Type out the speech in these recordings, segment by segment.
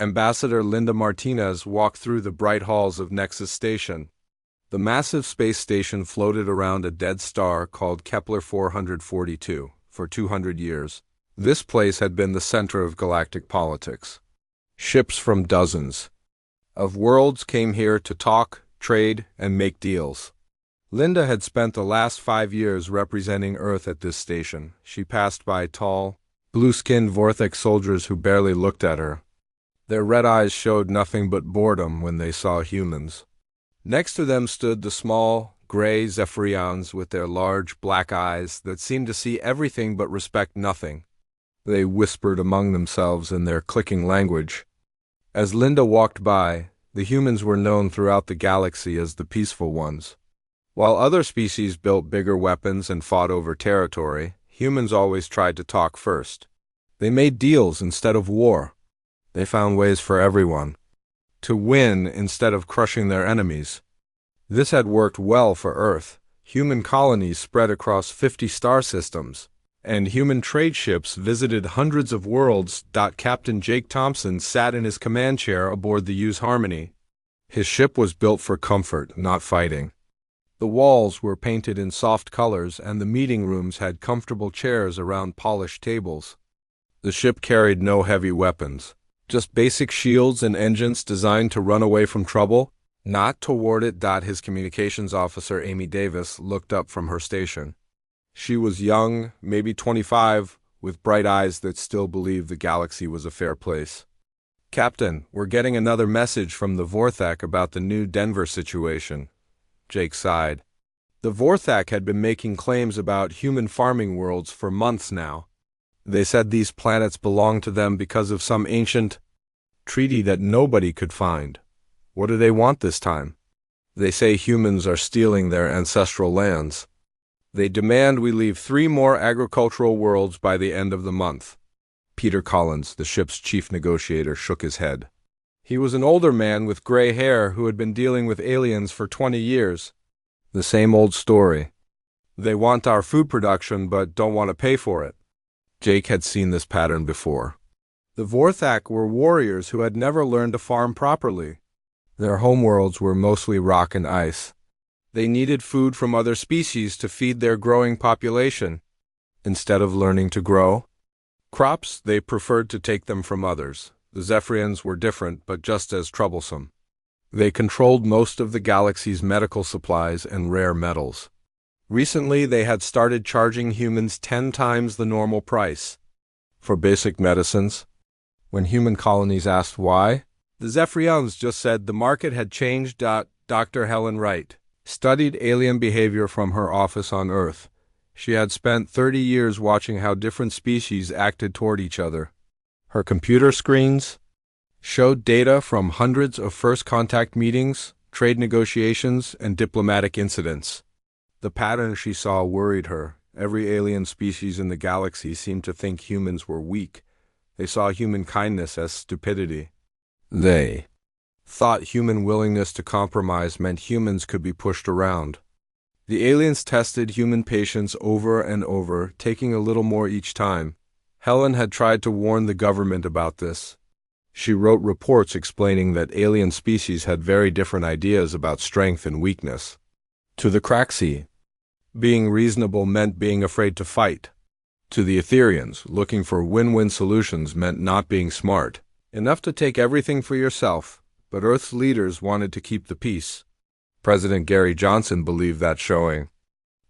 Ambassador Linda Martinez walked through the bright halls of Nexus Station. The massive space station floated around a dead star called Kepler 442 for 200 years. This place had been the center of galactic politics. Ships from dozens of worlds came here to talk, trade, and make deals. Linda had spent the last 5 years representing Earth at this station. She passed by tall, blue-skinned Vortex soldiers who barely looked at her. Their red eyes showed nothing but boredom when they saw humans. Next to them stood the small, gray Zephyrians with their large, black eyes that seemed to see everything but respect nothing. They whispered among themselves in their clicking language. As Linda walked by, the humans were known throughout the galaxy as the peaceful ones. While other species built bigger weapons and fought over territory, humans always tried to talk first. They made deals instead of war. They found ways for everyone to win instead of crushing their enemies. This had worked well for Earth. Human colonies spread across 50 star systems, and human trade ships visited hundreds of worlds. Captain Jake Thompson sat in his command chair aboard the Use Harmony. His ship was built for comfort, not fighting. The walls were painted in soft colors, and the meeting rooms had comfortable chairs around polished tables. The ship carried no heavy weapons, just basic shields and engines designed to run away from trouble, not toward it. His communications officer, Amy Davis, looked up from her station. She was young, maybe 25, with bright eyes that still believed the galaxy was a fair place. "Captain, we're getting another message from the Vorthak about the new Denver situation." Jake sighed. The Vorthak had been making claims about human farming worlds for months now. They said these planets belonged to them because of some ancient treaty that nobody could find. What do they want this time? They say humans are stealing their ancestral lands. They demand we leave 3 more agricultural worlds by the end of the month. Peter Collins, the ship's chief negotiator, shook his head. He was an older man with gray hair who had been dealing with aliens for 20 years. The same old story. They want our food production but don't want to pay for it. Jake had seen this pattern before. The Vorthak were warriors who had never learned to farm properly. Their homeworlds were mostly rock and ice. They needed food from other species to feed their growing population. Instead of learning to grow crops, they preferred to take them from others. The Zephyrians were different, but just as troublesome. They controlled most of the galaxy's medical supplies and rare metals. Recently, they had started charging humans 10 times the normal price for basic medicines. When human colonies asked why, the Zephyrians just said the market had changed. Dr. Helen Wright studied alien behavior from her office on Earth. She had spent 30 years watching how different species acted toward each other. Her computer screens showed data from hundreds of first contact meetings, trade negotiations, and diplomatic incidents. The pattern she saw worried her. Every alien species in the galaxy seemed to think humans were weak. They saw human kindness as stupidity. They thought human willingness to compromise meant humans could be pushed around. The aliens tested human patience over and over, taking a little more each time. Helen had tried to warn the government about this. She wrote reports explaining that alien species had very different ideas about strength and weakness. To the Craxi, being reasonable meant being afraid to fight. To the Etherians, looking for win-win solutions meant not being smart, enough to take everything for yourself, but Earth's leaders wanted to keep the peace. President Gary Johnson believed that showing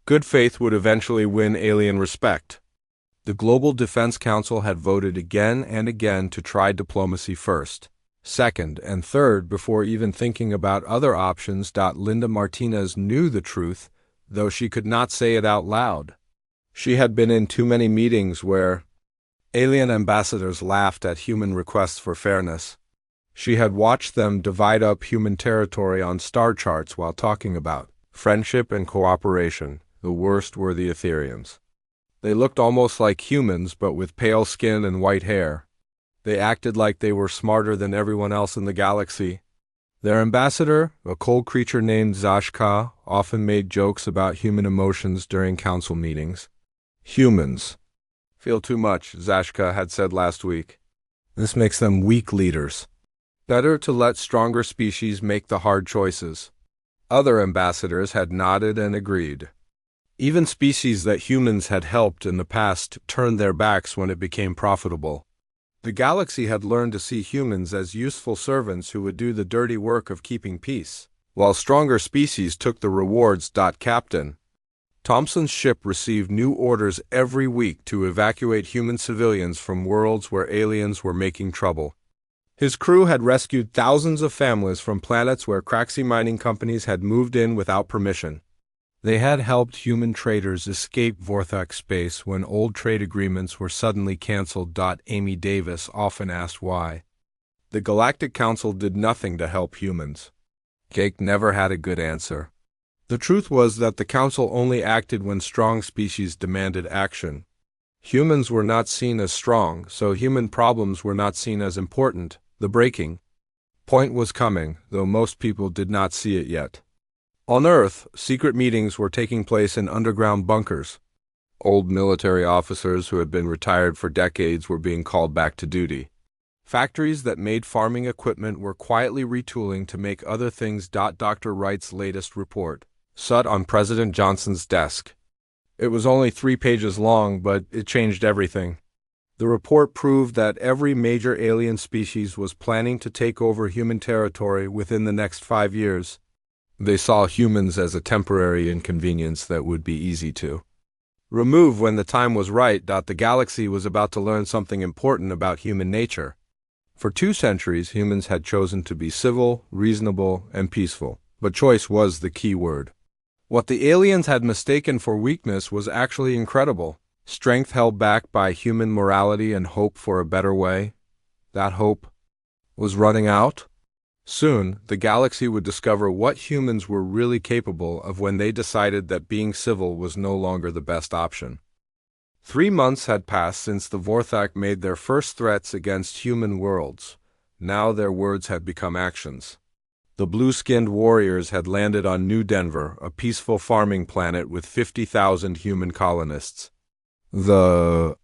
good faith would eventually win alien respect. The Global Defense Council had voted again and again to try diplomacy first, second, and third before even thinking about other options. Linda Martinez knew the truth, though she could not say it out loud. She had been in too many meetings where alien ambassadors laughed at human requests for fairness. She had watched them divide up human territory on star charts while talking about friendship and cooperation. The worst were the Etherians. They looked almost like humans, but with pale skin and white hair. They acted like they were smarter than everyone else in the galaxy. Their ambassador, a cold creature named Zashka, often made jokes about human emotions during council meetings. Humans feel too much, Zashka had said last week. This makes them weak leaders. Better to let stronger species make the hard choices. Other ambassadors had nodded and agreed. Even species that humans had helped in the past turned their backs when it became profitable. The galaxy had learned to see humans as useful servants who would do the dirty work of keeping peace, while stronger species took the rewards. Captain Thompson's ship received new orders every week to evacuate human civilians from worlds where aliens were making trouble. His crew had rescued thousands of families from planets where Craxi mining companies had moved in without permission. They had helped human traders escape Vorthak space when old trade agreements were suddenly canceled. Amy Davis often asked why. The Galactic Council did nothing to help humans. Jake never had a good answer. The truth was that the Council only acted when strong species demanded action. Humans were not seen as strong, so human problems were not seen as important. The breaking point was coming, though most people did not see it yet. On Earth, secret meetings were taking place in underground bunkers. Old military officers who had been retired for decades were being called back to duty. Factories that made farming equipment were quietly retooling to make other things. Dr. Wright's latest report sat on President Johnson's desk. It was only 3 pages long, but it changed everything. The report proved that every major alien species was planning to take over human territory within the next 5 years. They saw humans as a temporary inconvenience that would be easy to remove when the time was right. The galaxy was about to learn something important about human nature. For 2 centuries, humans had chosen to be civil, reasonable, and peaceful, but choice was the key word. What the aliens had mistaken for weakness was actually incredible. Strength held back by human morality and hope for a better way. That hope was running out. Soon, the galaxy would discover what humans were really capable of when they decided that being civil was no longer the best option. 3 months had passed since the Vorthak made their first threats against human worlds. Now their words had become actions. The blue-skinned warriors had landed on New Denver, a peaceful farming planet with 50,000 human colonists. The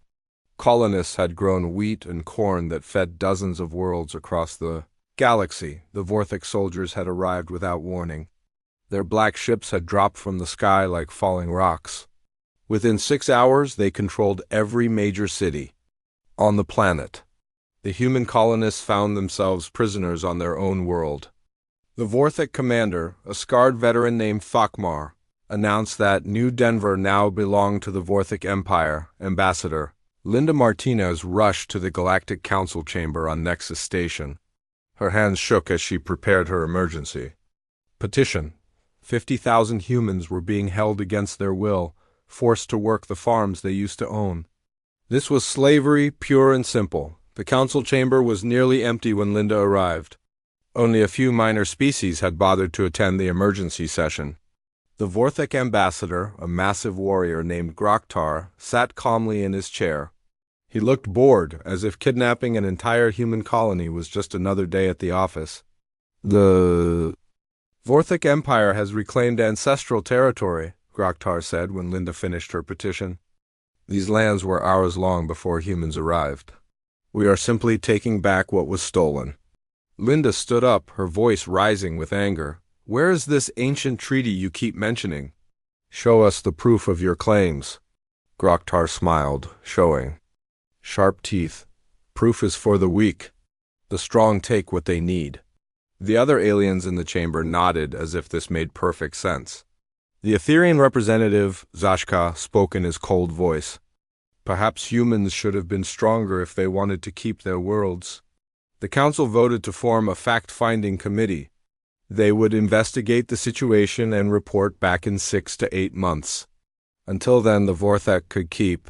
colonists had grown wheat and corn that fed dozens of worlds across the galaxy. The Vorthak soldiers had arrived without warning. Their black ships had dropped from the sky like falling rocks. Within 6 hours, they controlled every major city on the planet. The human colonists found themselves prisoners on their own world. The Vorthak commander, a scarred veteran named Thakmar, announced that New Denver now belonged to the Vorthak Empire. Ambassador Linda Martinez rushed to the Galactic Council chamber on Nexus Station. Her hands shook as she prepared her emergency petition. 50,000 humans were being held against their will, forced to work the farms they used to own. This was slavery, pure and simple. The council chamber was nearly empty when Linda arrived. Only a few minor species had bothered to attend the emergency session. The Vorthak ambassador, a massive warrior named Groktar, sat calmly in his chair. He looked bored, as if kidnapping an entire human colony was just another day at the office. The Vorthak Empire has reclaimed ancestral territory, Groktar said when Linda finished her petition. These lands were ours long before humans arrived. We are simply taking back what was stolen. Linda stood up, her voice rising with anger. Where is this ancient treaty you keep mentioning? Show us the proof of your claims. Groktar smiled, showing sharp teeth. Proof is for the weak. The strong take what they need. The other aliens in the chamber nodded as if this made perfect sense. The Etherian representative, Zashka, spoke in his cold voice. Perhaps humans should have been stronger if they wanted to keep their worlds. The council voted to form a fact-finding committee. They would investigate the situation and report back in 6 to 8 months. Until then, the Vorthak could keep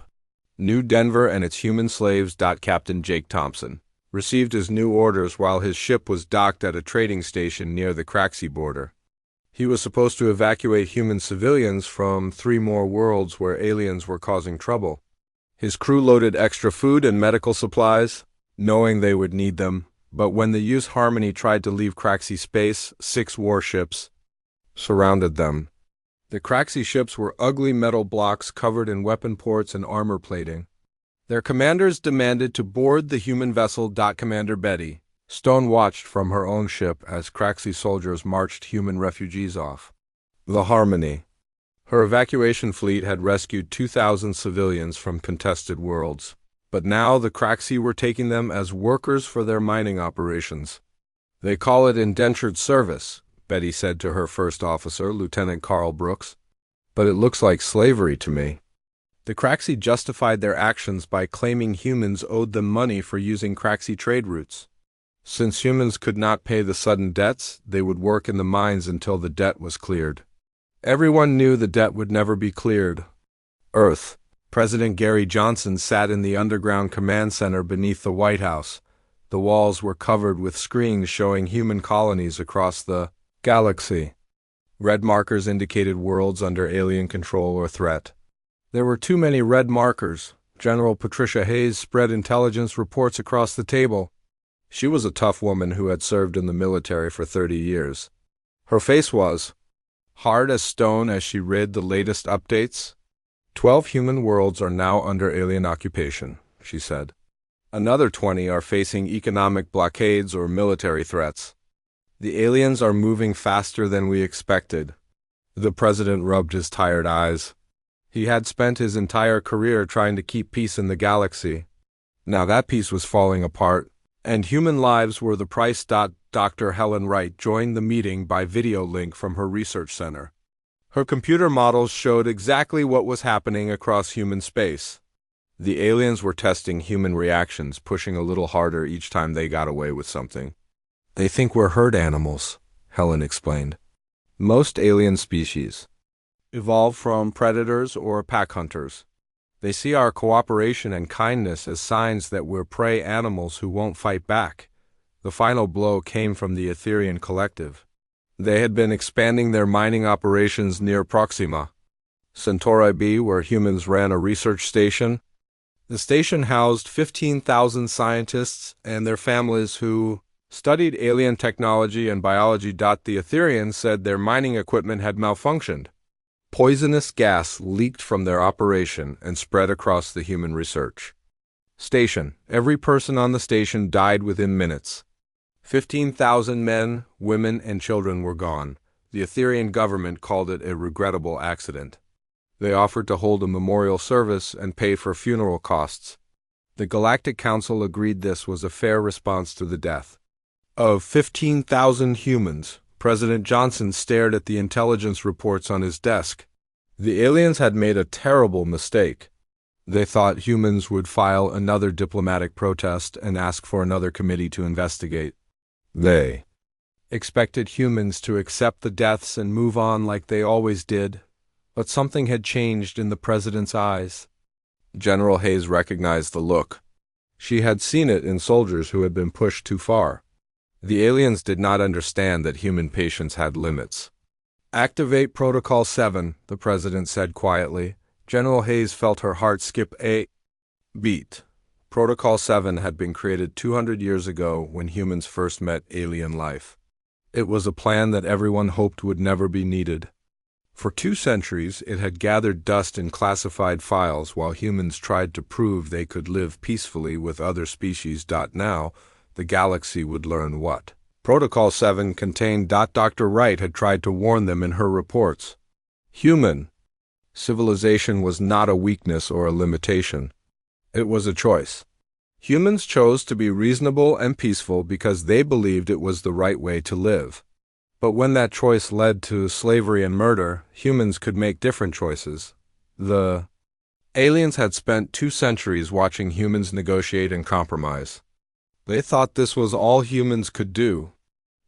New Denver and its human slaves. Captain Jake Thompson received his new orders while his ship was docked at a trading station near the Craxi border. He was supposed to evacuate human civilians from 3 more worlds where aliens were causing trouble. His crew loaded extra food and medical supplies, knowing they would need them, but when the Use Harmony tried to leave Craxi space, 6 warships surrounded them. The Craxi ships were ugly metal blocks covered in weapon ports and armor plating. Their commanders demanded to board the human vessel. Commander Betty Stone watched from her own ship as Craxi soldiers marched human refugees off. The Harmony. Her evacuation fleet had rescued 2,000 civilians from contested worlds. But now the Craxi were taking them as workers for their mining operations. They call it indentured service, Betty said to her first officer, Lieutenant Carl Brooks. But it looks like slavery to me. The Craxi justified their actions by claiming humans owed them money for using Craxi trade routes. Since humans could not pay the sudden debts, they would work in the mines until the debt was cleared. Everyone knew the debt would never be cleared. Earth. President Gary Johnson sat in the underground command center beneath the White House. The walls were covered with screens showing human colonies across the galaxy. Red markers indicated worlds under alien control or threat. There were too many red markers. General Patricia Hayes spread intelligence reports across the table. She was a tough woman who had served in the military for 30 years. Her face was hard as stone as she read the latest updates. 12 human worlds are now under alien occupation, she said. Another 20 are facing economic blockades or military threats. The aliens are moving faster than we expected. The president rubbed his tired eyes. He had spent his entire career trying to keep peace in the galaxy. Now that peace was falling apart, and human lives were the price. Dr. Helen Wright joined the meeting by video link from her research center. Her computer models showed exactly what was happening across human space. The aliens were testing human reactions, pushing a little harder each time they got away with something. They think we're herd animals, Helen explained. Most alien species evolve from predators or pack hunters. They see our cooperation and kindness as signs that we're prey animals who won't fight back. The final blow came from the Etherian Collective. They had been expanding their mining operations near Proxima, Centauri B, where humans ran a research station. The station housed 15,000 scientists and their families who studied alien technology and biology. The Etherians said their mining equipment had malfunctioned. Poisonous gas leaked from their operation and spread across the human research station. Every person on the station died within minutes. 15,000 men, women, and children were gone. The Etherian government called it a regrettable accident. They offered to hold a memorial service and pay for funeral costs. The Galactic Council agreed this was a fair response to the death of 15,000 humans. President Johnson stared at the intelligence reports on his desk. The aliens had made a terrible mistake. They thought humans would file another diplomatic protest and ask for another committee to investigate. They expected humans to accept the deaths and move on like they always did, but something had changed in the president's eyes. General Hayes recognized the look. She had seen it in soldiers who had been pushed too far. The aliens did not understand that human patience had limits. "Activate Protocol 7, the president said quietly. General Hayes felt her heart skip a beat. Protocol 7 had been created 200 years ago when humans first met alien life. It was a plan that everyone hoped would never be needed. For 2 centuries, it had gathered dust in classified files while humans tried to prove they could live peacefully with other species. Now, the galaxy would learn what Protocol 7 contained. Dr. Wright had tried to warn them in her reports. Human civilization was not a weakness or a limitation. It was a choice. Humans chose to be reasonable and peaceful because they believed it was the right way to live. But when that choice led to slavery and murder, humans could make different choices. The aliens had spent 2 centuries watching humans negotiate and compromise. They thought this was all humans could do.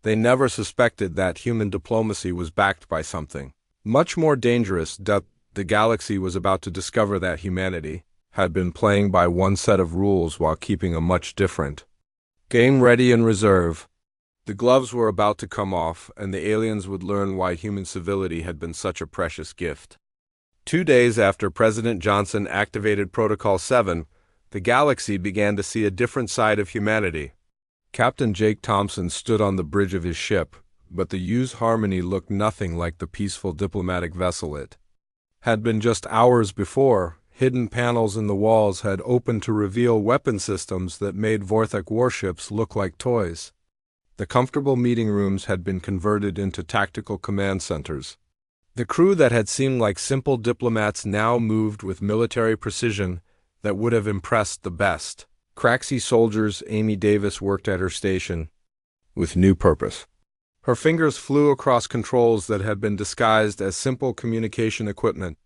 They never suspected that human diplomacy was backed by something much more dangerous. The galaxy was about to discover that humanity had been playing by one set of rules while keeping a much different game ready in reserve. The gloves were about to come off, and the aliens would learn why human civility had been such a precious gift. 2 days after President Johnson activated Protocol 7, the galaxy began to see a different side of humanity. Captain Jake Thompson stood on the bridge of his ship, but the U's Harmony looked nothing like the peaceful diplomatic vessel it had been just hours before. Hidden panels in the walls had opened to reveal weapon systems that made Vorthok warships look like toys. The comfortable meeting rooms had been converted into tactical command centers. The crew that had seemed like simple diplomats now moved with military precision that would have impressed the best. Craxy soldiers Amy Davis worked at her station with new purpose. Her fingers flew across controls that had been disguised as simple communication equipment.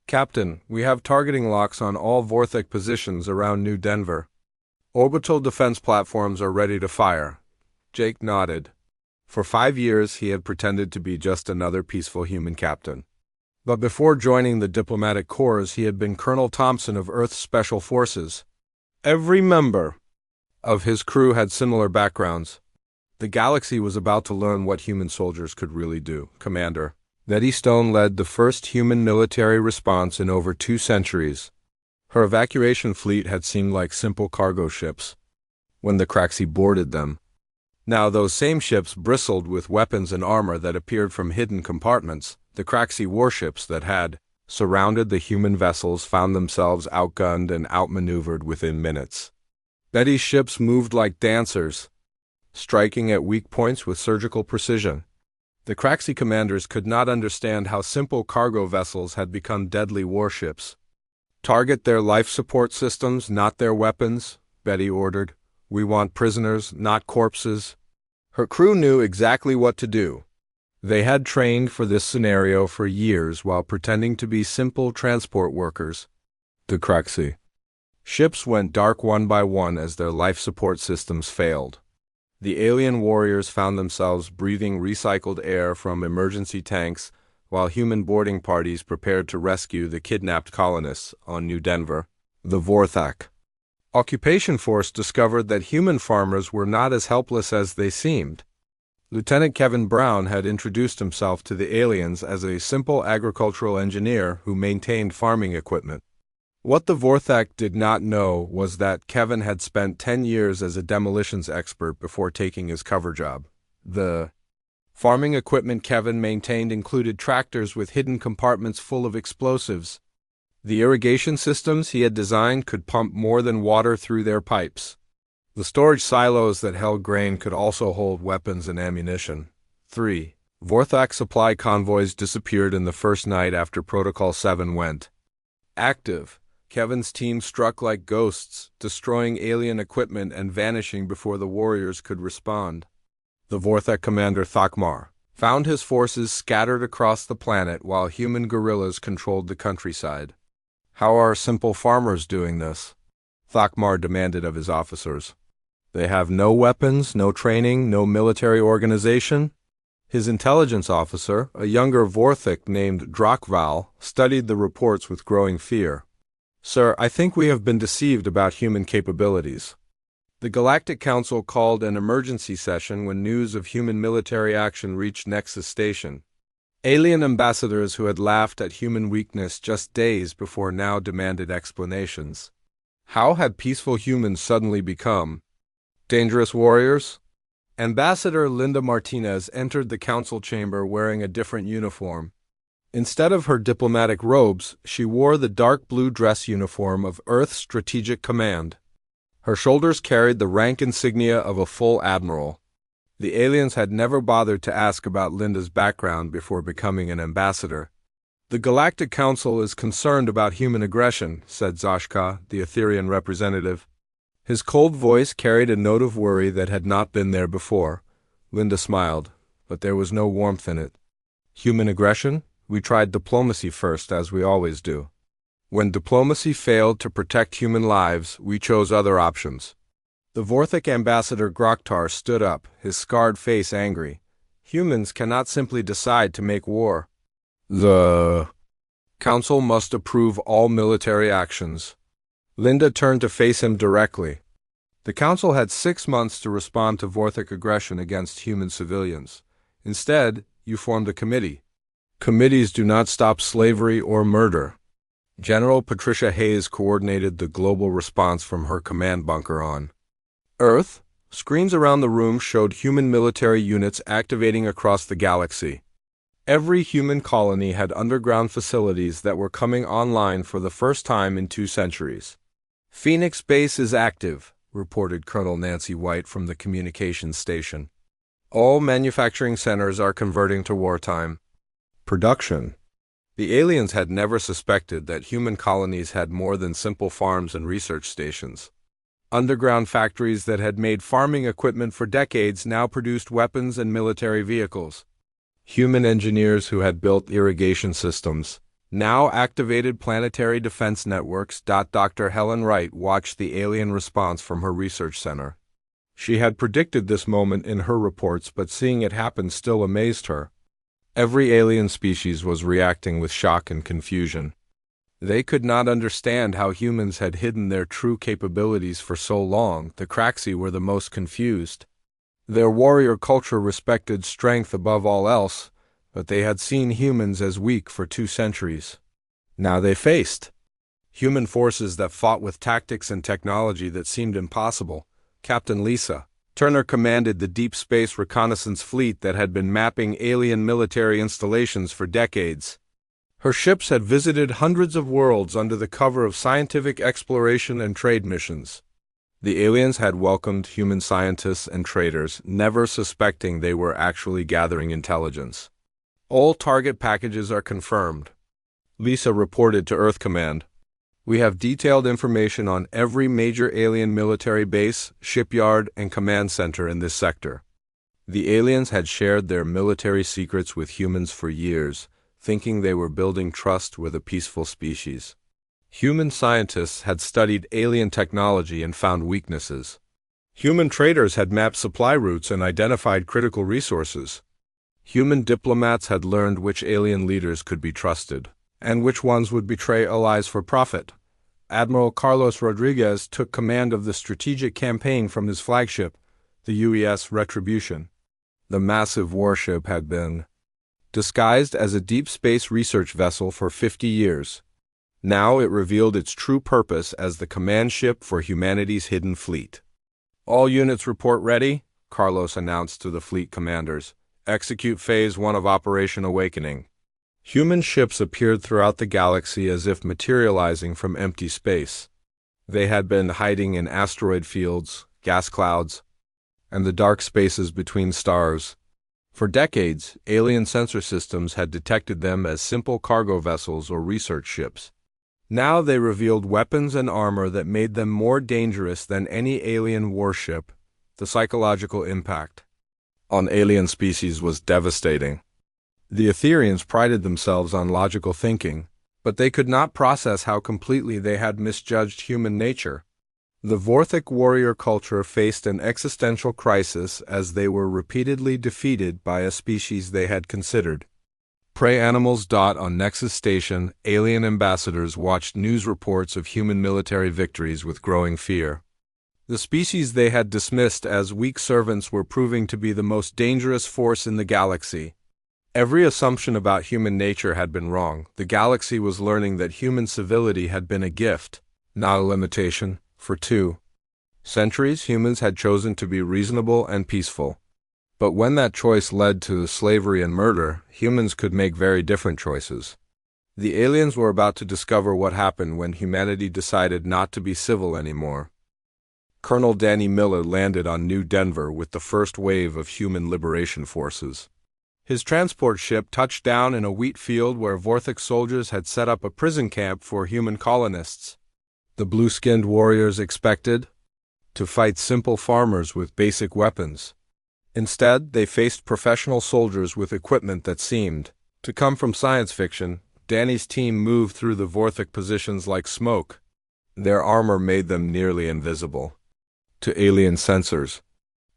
"Captain, we have targeting locks on all Vorthok positions around New Denver. Orbital defense platforms are ready to fire." Jake nodded. For 5 years, he had pretended to be just another peaceful human captain. But before joining the diplomatic corps, he had been Colonel Thompson of Earth's Special Forces. Every member of his crew had similar backgrounds. The galaxy was about to learn what human soldiers could really do. Commander Betty Stone led the first human military response in over 2 centuries. Her evacuation fleet had seemed like simple cargo ships when the Craxy boarded them. Now those same ships bristled with weapons and armor that appeared from hidden compartments. The Craxy warships that had surrounded the human vessels found themselves outgunned and outmaneuvered within minutes. Betty's ships moved like dancers, striking at weak points with surgical precision. The Craxy commanders could not understand how simple cargo vessels had become deadly warships. "Target their life support systems, not their weapons," Betty ordered. "We want prisoners, not corpses." Her crew knew exactly what to do. They had trained for this scenario for years while pretending to be simple transport workers. The Craxy ships went dark one by one as their life support systems failed. The alien warriors found themselves breathing recycled air from emergency tanks while human boarding parties prepared to rescue the kidnapped colonists on New Denver. The Vorthok Occupation Force discovered that human farmers were not as helpless as they seemed. Lieutenant Kevin Brown had introduced himself to the aliens as a simple agricultural engineer who maintained farming equipment. What the Vorthok did not know was that Kevin had spent 10 years as a demolitions expert before taking his cover job. The farming equipment Kevin maintained included tractors with hidden compartments full of explosives. The irrigation systems he had designed could pump more than water through their pipes. The storage silos that held grain could also hold weapons and ammunition. 3. Vorthok supply convoys disappeared in the first night after Protocol 7 went active. Kevin's team struck like ghosts, destroying alien equipment and vanishing before the warriors could respond. The Vorthok commander Thakmar found his forces scattered across the planet while human guerrillas controlled the countryside. "How are simple farmers doing this?" Thakmar demanded of his officers. "They have no weapons, no training, no military organization." His intelligence officer, a younger Vorthok named Drakval, studied the reports with growing fear. "Sir, I think we have been deceived about human capabilities." The Galactic Council called an emergency session when news of human military action reached Nexus Station. Alien ambassadors who had laughed at human weakness just days before now demanded explanations. How had peaceful humans suddenly become dangerous warriors? Ambassador Linda Martinez entered the council chamber wearing a different uniform. Instead of her diplomatic robes, she wore the dark blue dress uniform of Earth's Strategic Command. Her shoulders carried the rank insignia of a full admiral. The aliens had never bothered to ask about Linda's background before becoming an ambassador. "The Galactic Council is concerned about human aggression," said Zashka, the Etherian representative. His cold voice carried a note of worry that had not been there before. Linda smiled, but there was no warmth in it. "Human aggression? We tried diplomacy first, as we always do. When diplomacy failed to protect human lives, we chose other options." The Vorthok ambassador Groktar stood up, his scarred face angry. "Humans cannot simply decide to make war. The Council must approve all military actions." Linda turned to face him directly. "The Council had 6 months to respond to Vorthok aggression against human civilians. Instead, you formed a committee. Committees do not stop slavery or murder." General Patricia Hayes coordinated the global response from her command bunker on Earth. Screens around the room showed human military units activating across the galaxy. Every human colony had underground facilities that were coming online for the first time in 2 centuries. "Phoenix Base is active," reported Colonel Nancy White from the communications station. "All manufacturing centers are converting to wartime production." The aliens had never suspected that human colonies had more than simple farms and research stations. Underground factories that had made farming equipment for decades now produced weapons and military vehicles. Human engineers who had built irrigation systems now activated planetary defense networks. Dr. Helen Wright watched the alien response from her research center. She had predicted this moment in her reports, but seeing it happen still amazed her. Every alien species was reacting with shock and confusion. They could not understand how humans had hidden their true capabilities for so long. The Craxi were the most confused. Their warrior culture respected strength above all else, but they had seen humans as weak for 2 centuries. Now they faced human forces that fought with tactics and technology that seemed impossible. Captain Lisa Turner commanded the Deep Space Reconnaissance Fleet that had been mapping alien military installations for decades. Her ships had visited hundreds of worlds under the cover of scientific exploration and trade missions. The aliens had welcomed human scientists and traders, never suspecting they were actually gathering intelligence. "All target packages are confirmed," Lisa reported to Earth Command. "We have detailed information on every major alien military base, shipyard, and command center in this sector." The aliens had shared their military secrets with humans for years, thinking they were building trust with a peaceful species. Human scientists had studied alien technology and found weaknesses. Human traders had mapped supply routes and identified critical resources. Human diplomats had learned which alien leaders could be trusted, and which ones would betray allies for profit. Admiral Carlos Rodriguez took command of the strategic campaign from his flagship, the UES Retribution. The massive warship had been disguised as a deep space research vessel for 50 years. Now it revealed its true purpose as the command ship for humanity's hidden fleet. "All units report ready," Carlos announced to the fleet commanders. "Execute Phase 1 of Operation Awakening." Human ships appeared throughout the galaxy as if materializing from empty space. They had been hiding in asteroid fields, gas clouds, and the dark spaces between stars. For decades, alien sensor systems had detected them as simple cargo vessels or research ships. Now they revealed weapons and armor that made them more dangerous than any alien warship. The psychological impact on alien species was devastating. The Etherians prided themselves on logical thinking, but they could not process how completely they had misjudged human nature. The Vorthic warrior culture faced an existential crisis as they were repeatedly defeated by a species they had considered prey animals. On Nexus Station, alien ambassadors watched news reports of human military victories with growing fear. The species they had dismissed as weak servants were proving to be the most dangerous force in the galaxy. Every assumption about human nature had been wrong. The galaxy was learning that human civility had been a gift, not a limitation. For 2 centuries, humans had chosen to be reasonable and peaceful. But when that choice led to slavery and murder, humans could make very different choices. The aliens were about to discover what happened when humanity decided not to be civil anymore. Colonel Danny Miller landed on New Denver with the first wave of human liberation forces. His transport ship touched down in a wheat field where Vorthic soldiers had set up a prison camp for human colonists. The blue-skinned warriors expected to fight simple farmers with basic weapons. Instead, they faced professional soldiers with equipment that seemed to come from science fiction. Danny's team moved through the Vorthic positions like smoke. Their armor made them nearly invisible to alien sensors.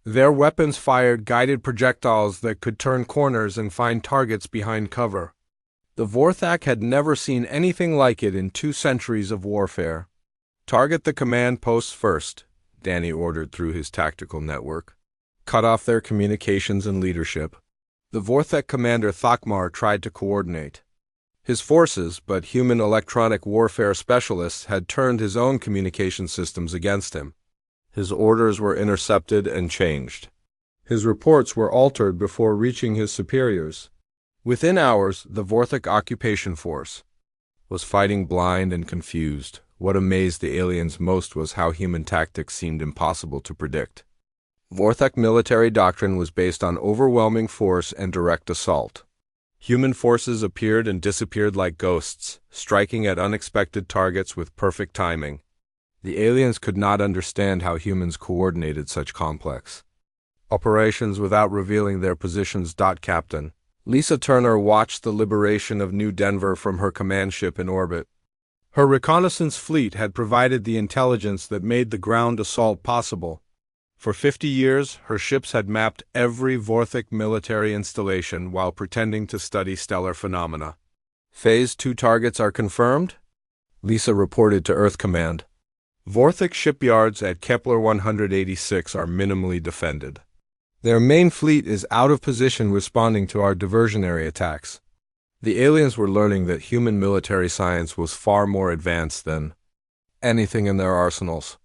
Their weapons fired guided projectiles that could turn corners and find targets behind cover. The Vorthak had never seen anything like it in 2 centuries of warfare. "Target the command posts first," Danny ordered through his tactical network. "Cut off their communications and leadership." The Vorthek commander Thakmar tried to coordinate his forces, but human electronic warfare specialists had turned his own communication systems against him. His orders were intercepted and changed. His reports were altered before reaching his superiors. Within hours, the Vorthok occupation force was fighting blind and confused. What amazed the aliens most was how human tactics seemed impossible to predict. Vorthok military doctrine was based on overwhelming force and direct assault. Human forces appeared and disappeared like ghosts, striking at unexpected targets with perfect timing. The aliens could not understand how humans coordinated such complex operations without revealing their positions. Captain Lisa Turner watched the liberation of New Denver from her command ship in orbit. Her reconnaissance fleet had provided the intelligence that made the ground assault possible. For 50 years, her ships had mapped every Vorthok military installation while pretending to study stellar phenomena. Phase 2 targets are confirmed, Lisa reported to Earth Command. Vorthok shipyards at Kepler 186 are minimally defended. Their main fleet is out of position responding to our diversionary attacks. The aliens were learning that human military science was far more advanced than anything in their arsenals.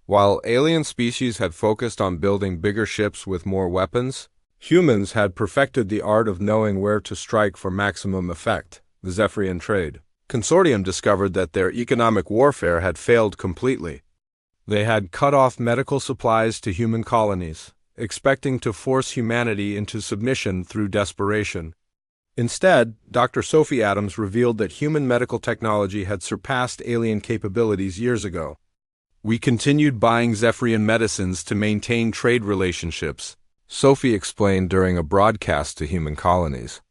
While alien species had focused on building bigger ships with more weapons, humans had perfected the art of knowing where to strike for maximum effect. The Zephyrian Trade Consortium discovered that their economic warfare had failed completely. They had cut off medical supplies to human colonies, expecting to force humanity into submission through desperation. Instead, Dr. Sophie Adams revealed that human medical technology had surpassed alien capabilities years ago. We continued buying Zephyrian medicines to maintain trade relationships, Sophie explained during a broadcast to human colonies.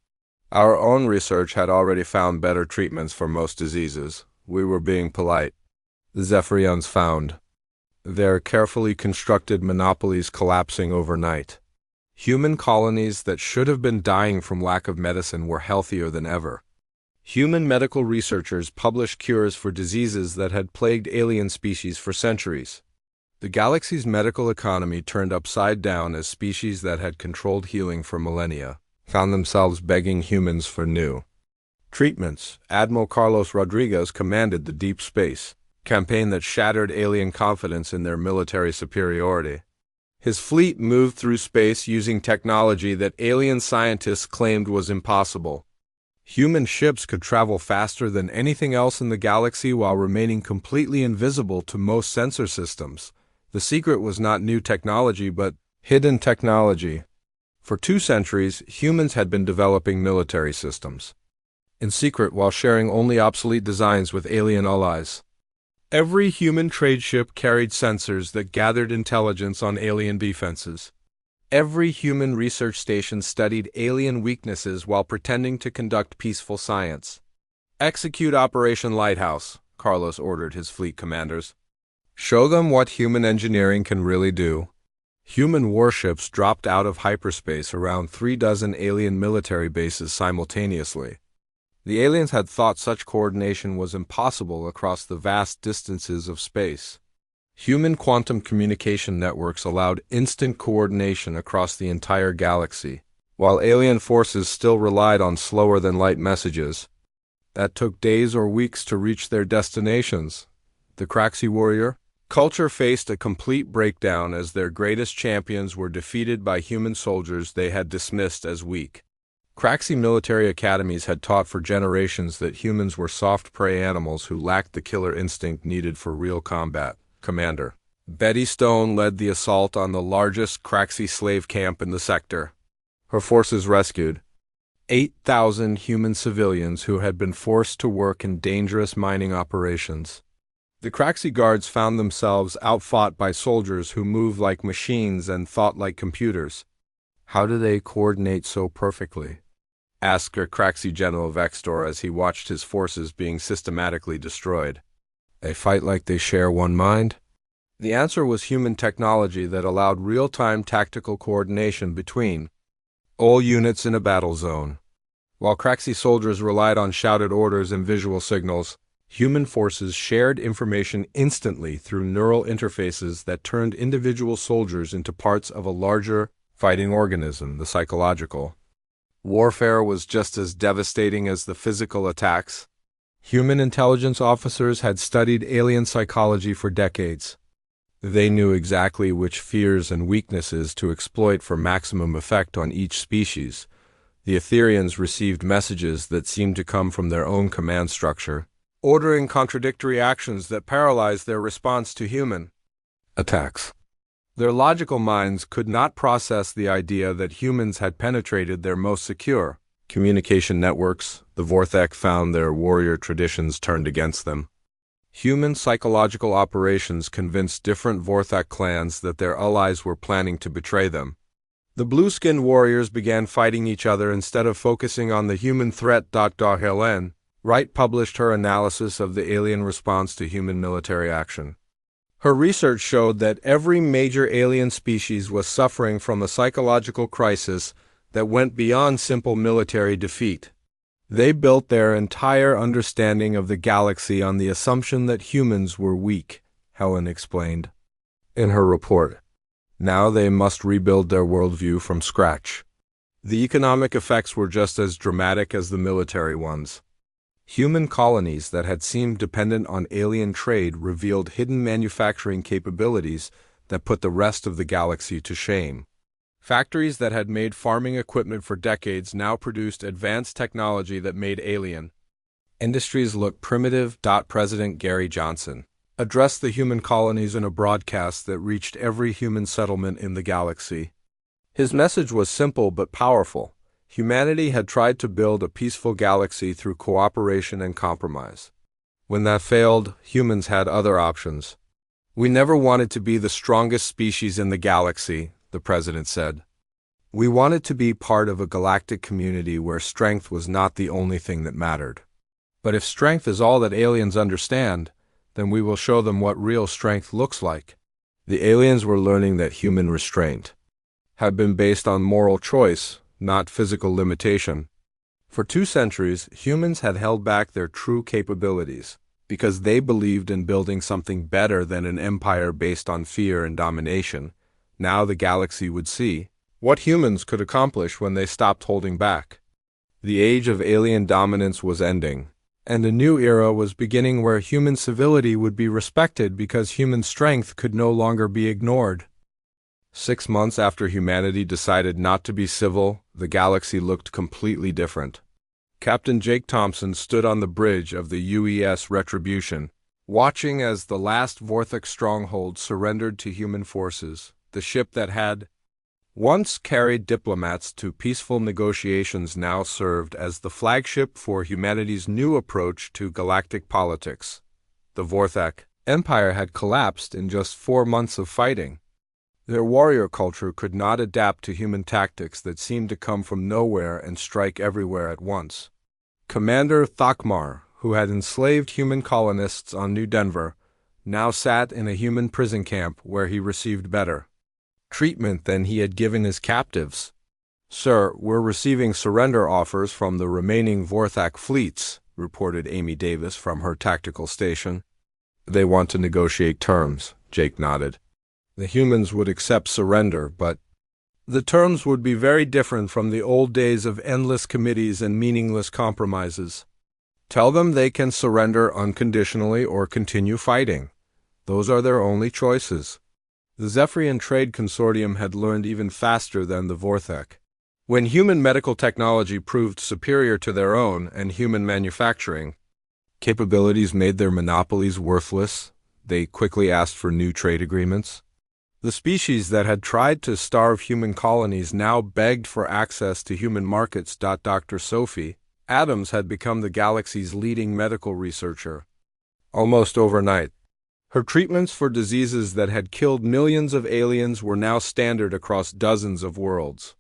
Our own research had already found better treatments for most diseases. We were being polite. The Zephyrians found their carefully constructed monopolies collapsing overnight. Human colonies that should have been dying from lack of medicine were healthier than ever. Human medical researchers published cures for diseases that had plagued alien species for centuries. The galaxy's medical economy turned upside down as species that had controlled healing for millennia found themselves begging humans for new treatments. Admiral Carlos Rodriguez commanded the Deep Space campaign that shattered alien confidence in their military superiority. His fleet moved through space using technology that alien scientists claimed was impossible. Human ships could travel faster than anything else in the galaxy while remaining completely invisible to most sensor systems. The secret was not new technology, but hidden technology. For 2 centuries, humans had been developing military systems in secret while sharing only obsolete designs with alien allies. Every human trade ship carried sensors that gathered intelligence on alien defenses. Every human research station studied alien weaknesses while pretending to conduct peaceful science. Execute Operation Lighthouse, Carlos ordered his fleet commanders. Show them what human engineering can really do. Human warships dropped out of hyperspace around 3 dozen alien military bases simultaneously. The aliens had thought such coordination was impossible across the vast distances of space. Human quantum communication networks allowed instant coordination across the entire galaxy, while alien forces still relied on slower-than-light messages that took days or weeks to reach their destinations. The Craxi warrior culture faced a complete breakdown as their greatest champions were defeated by human soldiers they had dismissed as weak. Craxi military academies had taught for generations that humans were soft prey animals who lacked the killer instinct needed for real combat. Commander Betty Stone led the assault on the largest Craxi slave camp in the sector. Her forces rescued 8,000 human civilians who had been forced to work in dangerous mining operations. The Craxi guards found themselves outfought by soldiers who moved like machines and thought like computers. How do they coordinate so perfectly? Asked Craxi General Vextor as he watched his forces being systematically destroyed. They fight like they share one mind? The answer was human technology that allowed real-time tactical coordination between all units in a battle zone. While Craxi soldiers relied on shouted orders and visual signals, human forces shared information instantly through neural interfaces that turned individual soldiers into parts of a larger fighting organism. The psychological warfare was just as devastating as the physical attacks. Human intelligence officers had studied alien psychology for decades. They knew exactly which fears and weaknesses to exploit for maximum effect on each species. The Etherians received messages that seemed to come from their own command structure, ordering contradictory actions that paralyzed their response to human attacks. Their logical minds could not process the idea that humans had penetrated their most secure communication networks. The Vorthek found their warrior traditions turned against them. Human psychological operations convinced different Vorthek clans that their allies were planning to betray them. The blue-skinned warriors began fighting each other instead of focusing on the human threat. Helen Wright published her analysis of the alien response to human military action. Her research showed that every major alien species was suffering from a psychological crisis that went beyond simple military defeat. They built their entire understanding of the galaxy on the assumption that humans were weak, Helen explained in her report. Now they must rebuild their worldview from scratch. The economic effects were just as dramatic as the military ones. Human colonies that had seemed dependent on alien trade revealed hidden manufacturing capabilities that put the rest of the galaxy to shame. Factories that had made farming equipment for decades now produced advanced technology that made alien industries look primitive. President Gary Johnson addressed the human colonies in a broadcast that reached every human settlement in the galaxy. His message was simple but powerful. Humanity had tried to build a peaceful galaxy through cooperation and compromise. When that failed, humans had other options. We never wanted to be the strongest species in the galaxy, the president said. We wanted to be part of a galactic community where strength was not the only thing that mattered. But if strength is all that aliens understand, then we will show them what real strength looks like. The aliens were learning that human restraint had been based on moral choice, not physical limitation. For 2 centuries, humans had held back their true capabilities because they believed in building something better than an empire based on fear and domination. Now the galaxy would see what humans could accomplish when they stopped holding back. The age of alien dominance was ending, and a new era was beginning where human civility would be respected because human strength could no longer be ignored. 6 months after humanity decided not to be civil, the galaxy looked completely different. Captain Jake Thompson stood on the bridge of the UES Retribution, watching as the last Vorthek stronghold surrendered to human forces. The ship that had once carried diplomats to peaceful negotiations now served as the flagship for humanity's new approach to galactic politics. The Vorthek Empire had collapsed in just 4 months of fighting. Their warrior culture could not adapt to human tactics that seemed to come from nowhere and strike everywhere at once. Commander Thakmar, who had enslaved human colonists on New Denver, now sat in a human prison camp where he received better treatment than he had given his captives. "Sir, we're receiving surrender offers from the remaining Vorthak fleets," reported Amy Davis from her tactical station. "They want to negotiate terms," Jake nodded. The humans would accept surrender, but the terms would be very different from the old days of endless committees and meaningless compromises. "Tell them they can surrender unconditionally or continue fighting. Those are their only choices." The Zephyrian Trade Consortium had learned even faster than the Vorthek. When human medical technology proved superior to their own and human manufacturing capabilities made their monopolies worthless, they quickly asked for new trade agreements. The species that had tried to starve human colonies now begged for access to human markets. Dr. Sophie Adams had become the galaxy's leading medical researcher. Almost overnight, her treatments for diseases that had killed millions of aliens were now standard across dozens of worlds.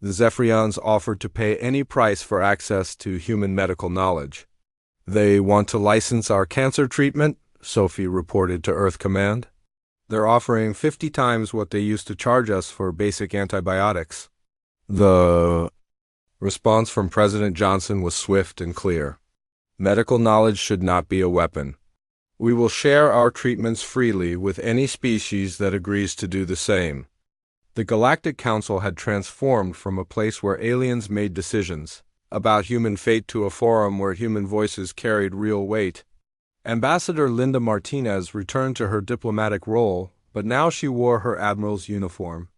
The Zephyrians offered to pay any price for access to human medical knowledge. "They want to license our cancer treatment," Sophie reported to Earth Command. "They're offering 50 times what they used to charge us for basic antibiotics." The response from President Johnson was swift and clear. "Medical knowledge should not be a weapon. We will share our treatments freely with any species that agrees to do the same." The Galactic Council had transformed from a place where aliens made decisions about human fate to a forum where human voices carried real weight. Ambassador Linda Martinez returned to her diplomatic role, but now she wore her admiral's uniform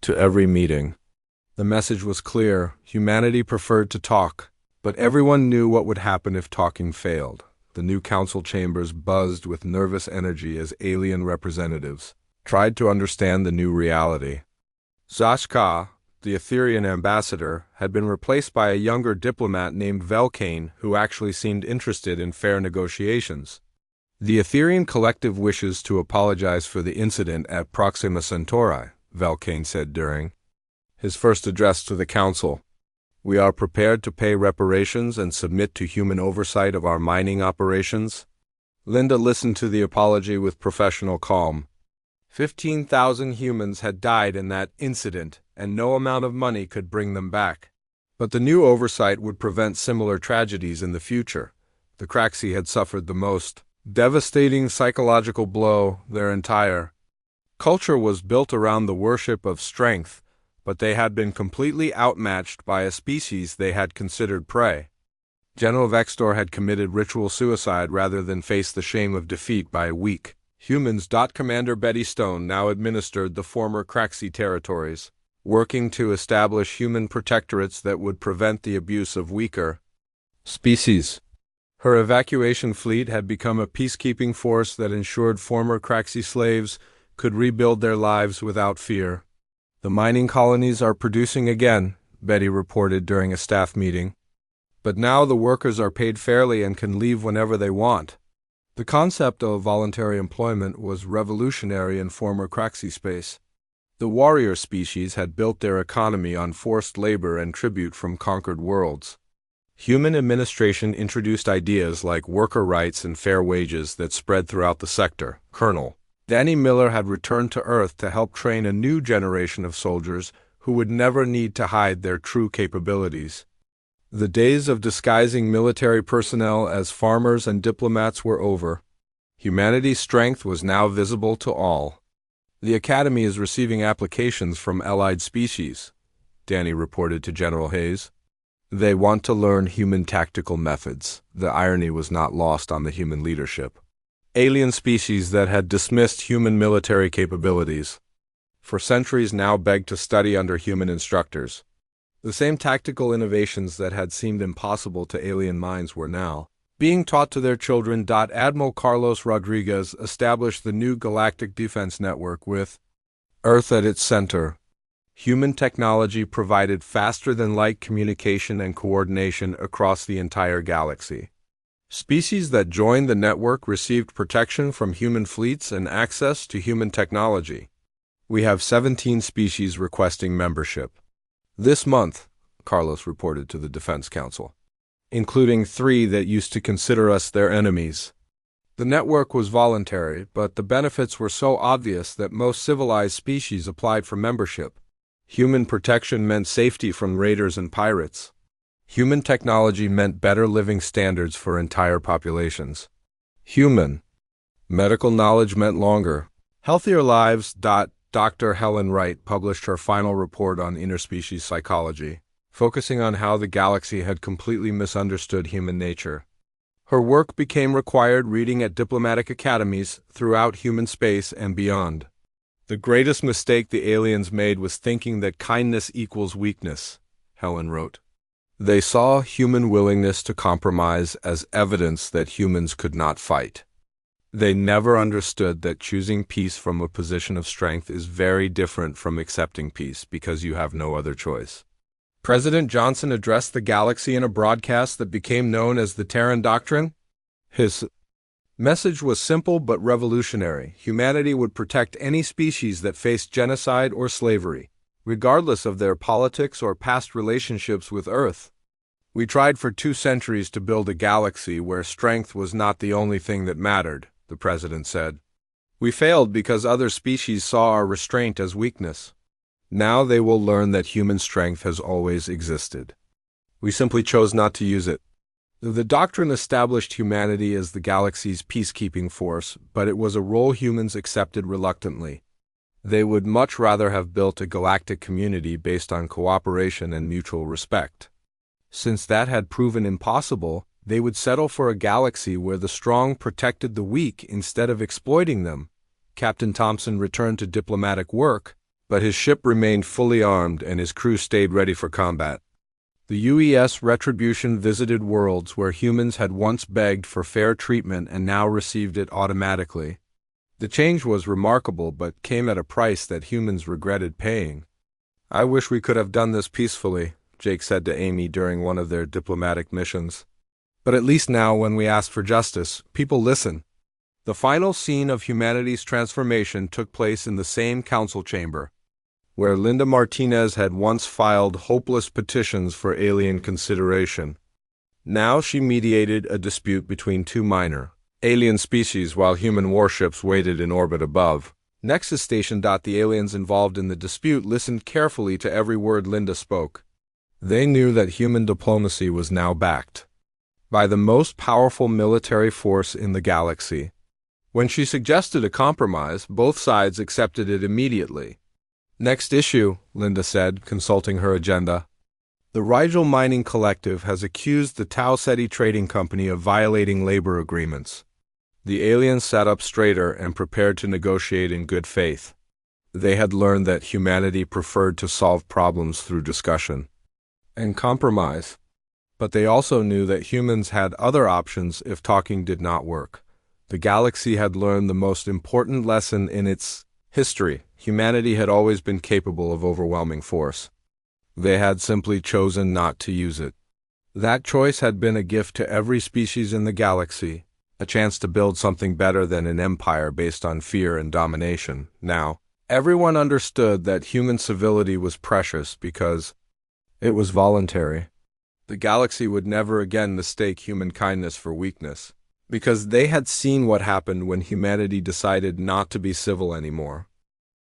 to every meeting. The message was clear: humanity preferred to talk, but everyone knew what would happen if talking failed. The new council chambers buzzed with nervous energy as alien representatives tried to understand the new reality. Zashka, the Etherian ambassador, had been replaced by a younger diplomat named Velkane, who actually seemed interested in fair negotiations. The Etherian collective wishes to apologize for the incident at Proxima Centauri, Velkane said during his first address to the council. We are prepared to pay reparations and submit to human oversight of our mining operations. Linda listened to the apology with professional calm. 15,000 humans had died in that incident, and no amount of money could bring them back. But the new oversight would prevent similar tragedies in the future. The Craxi had suffered the most devastating psychological blow. Their entire culture was built around the worship of strength, but they had been completely outmatched by a species they had considered prey. General Vextor had committed ritual suicide rather than face the shame of defeat by weak humans. Commander Betty Stone now administered the former Craxi territories, working to establish human protectorates that would prevent the abuse of weaker species. Her evacuation fleet had become a peacekeeping force that ensured former Craxi slaves could rebuild their lives without fear. The mining colonies are producing again, Betty reported during a staff meeting. But now the workers are paid fairly and can leave whenever they want. The concept of voluntary employment was revolutionary in former Craxi space. The warrior species had built their economy on forced labor and tribute from conquered worlds. Human administration introduced ideas like worker rights and fair wages that spread throughout the sector. Colonel Danny Miller had returned to Earth to help train a new generation of soldiers who would never need to hide their true capabilities. The days of disguising military personnel as farmers and diplomats were over. Humanity's strength was now visible to all. The Academy is receiving applications from allied species, Danny reported to General Hayes. They want to learn human tactical methods. The irony was not lost on the human leadership. Alien species that had dismissed human military capabilities for centuries now begged to study under human instructors. The same tactical innovations that had seemed impossible to alien minds were now being taught to their children. Admiral Carlos Rodriguez established the new Galactic Defense Network with Earth at its center. Human technology provided faster-than-light communication and coordination across the entire galaxy. Species that joined the network received protection from human fleets and access to human technology. We have 17 species requesting membership this month, Carlos reported to the Defense Council, including 3 that used to consider us their enemies. The network was voluntary, but the benefits were so obvious that most civilized species applied for membership. Human protection meant safety from raiders and pirates. Human technology meant better living standards for entire populations. Human medical knowledge meant longer, healthier lives. Dr. Helen Wright published her final report on interspecies psychology, focusing on how the galaxy had completely misunderstood human nature. Her work became required reading at diplomatic academies throughout human space and beyond. The greatest mistake the aliens made was thinking that kindness equals weakness, Helen wrote. They saw human willingness to compromise as evidence that humans could not fight. They never understood that choosing peace from a position of strength is very different from accepting peace because you have no other choice. President Johnson addressed the galaxy in a broadcast that became known as the Terran Doctrine. His message was simple but revolutionary. Humanity would protect any species that faced genocide or slavery, regardless of their politics or past relationships with Earth. We tried for 2 centuries to build a galaxy where strength was not the only thing that mattered, the president said. We failed because other species saw our restraint as weakness. Now they will learn that human strength has always existed. We simply chose not to use it. The doctrine established humanity as the galaxy's peacekeeping force, but it was a role humans accepted reluctantly. They would much rather have built a galactic community based on cooperation and mutual respect. Since that had proven impossible, they would settle for a galaxy where the strong protected the weak instead of exploiting them. Captain Thompson returned to diplomatic work, But his ship remained fully armed and his crew stayed ready for combat. The UES Retribution visited worlds where humans had once begged for fair treatment and now received it automatically. The change was remarkable but came at a price that humans regretted paying. "I wish we could have done this peacefully," Jake said to Amy during one of their diplomatic missions. "But at least now, when we ask for justice, people listen." The final scene of humanity's transformation took place in the same council chamber, where Linda Martinez had once filed hopeless petitions for alien consideration. Now she mediated a dispute between two minor alien species while human warships waited in orbit above. Nexus Station. The aliens involved in the dispute listened carefully to every word Linda spoke. They knew that human diplomacy was now backed by the most powerful military force in the galaxy. When she suggested a compromise, both sides accepted it immediately. "Next issue," Linda said, consulting her agenda. "The Rigel Mining Collective has accused the Tau Ceti Trading Company of violating labor agreements." The aliens sat up straighter and prepared to negotiate in good faith. They had learned that humanity preferred to solve problems through discussion and compromise. But they also knew that humans had other options if talking did not work. The galaxy had learned the most important lesson in its history. Humanity had always been capable of overwhelming force. They had simply chosen not to use it. That choice had been a gift to every species in the galaxy, a chance to build something better than an empire based on fear and domination. Now, everyone understood that human civility was precious because it was voluntary. The galaxy would never again mistake human kindness for weakness, because they had seen what happened when humanity decided not to be civil anymore.